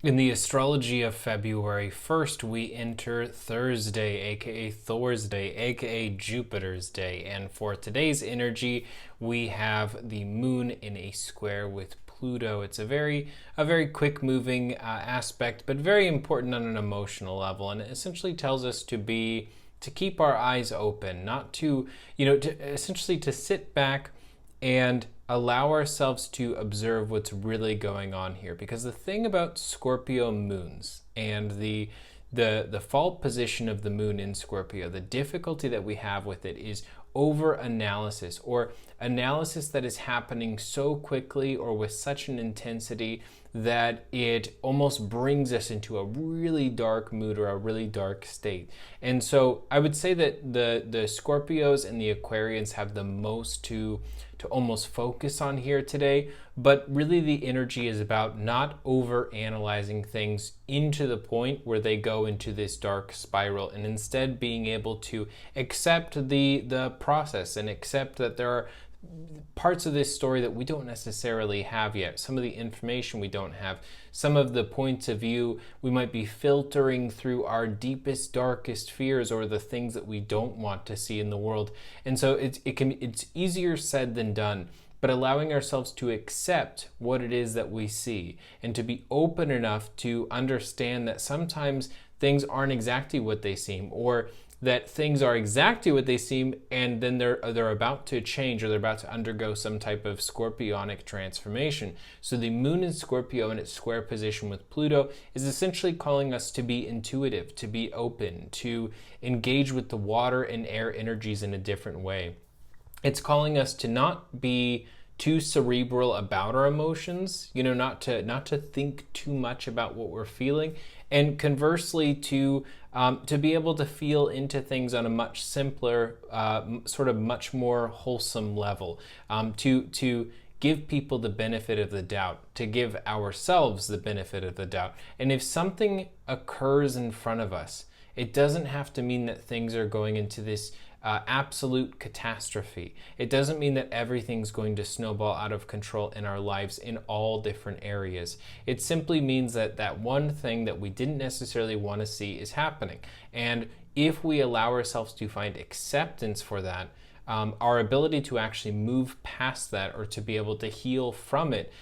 In the astrology of February 1st, we enter Thursday, aka Thor's Day, aka Jupiter's Day. And for today's energy, we have the moon in a square with Pluto. It's a very quick moving aspect, but very important on an emotional level. And it essentially tells us to keep our eyes open, not to, essentially to sit back and allow ourselves to observe what's really going on here. Because the thing about Scorpio moons and the fault position of the moon in Scorpio, the difficulty that we have with it is over analysis, or analysis that is happening so quickly or with such an intensity that it almost brings us into a really dark mood or a really dark state. And so I would say that the Scorpios and the Aquarians have the most to almost focus on here today, but really the energy is about not over analyzing things into the point where they go into this dark spiral, and instead being able to accept the process and accept that there are parts of this story that we don't necessarily have yet. Some of the information we don't have, some of the points of view we might be filtering through our deepest, darkest fears, or the things that we don't want to see in the world. And so it's easier said than done, but allowing ourselves to accept what it is that we see and to be open enough to understand that sometimes things aren't exactly what they seem, or that things are exactly what they seem, and then they're about to change, or they're about to undergo some type of scorpionic transformation. So the moon in Scorpio in its square position with Pluto is essentially calling us to be intuitive, to be open, to engage with the water and air energies in a different way. It's calling us to not be too cerebral about our emotions, not to think too much about what we're feeling, and conversely to be able to feel into things on a much simpler, sort of much more wholesome level, to give people the benefit of the doubt, to give ourselves the benefit of the doubt. And if something occurs in front of us, it doesn't have to mean that things are going into this absolute catastrophe. It doesn't mean that everything's going to snowball out of control in our lives in all different areas. It simply means that that one thing that we didn't necessarily want to see is happening. And if we allow ourselves to find acceptance for that, our ability to actually move past that, or to be able to heal from it,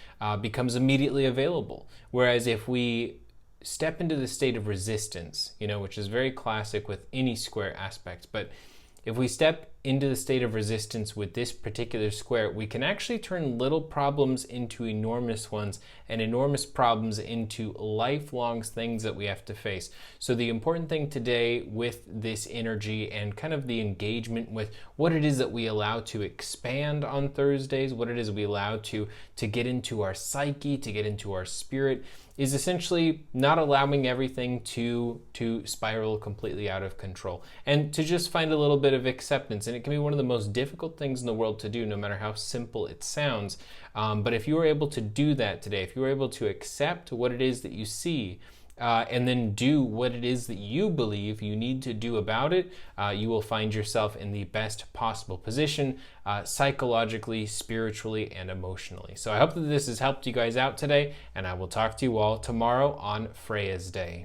becomes immediately available. Whereas if we step into the state of resistance, which is very classic with any square aspect, but if we step into the state of resistance with this particular square, we can actually turn little problems into enormous ones, and enormous problems into lifelong things that we have to face. So the important thing today with this energy and kind of the engagement with what it is that we allow to expand on Thursdays, what it is we allow to get into our psyche, to get into our spirit, is essentially not allowing everything to spiral completely out of control, and to just find a little bit of acceptance. And it can be one of the most difficult things in the world to do, no matter how simple it sounds. But if you are able to do that today, if you are able to accept what it is that you see, and then do what it is that you believe you need to do about it, you will find yourself in the best possible position, psychologically, spiritually, and emotionally. So I hope that this has helped you guys out today, and I will talk to you all tomorrow on Freya's Day.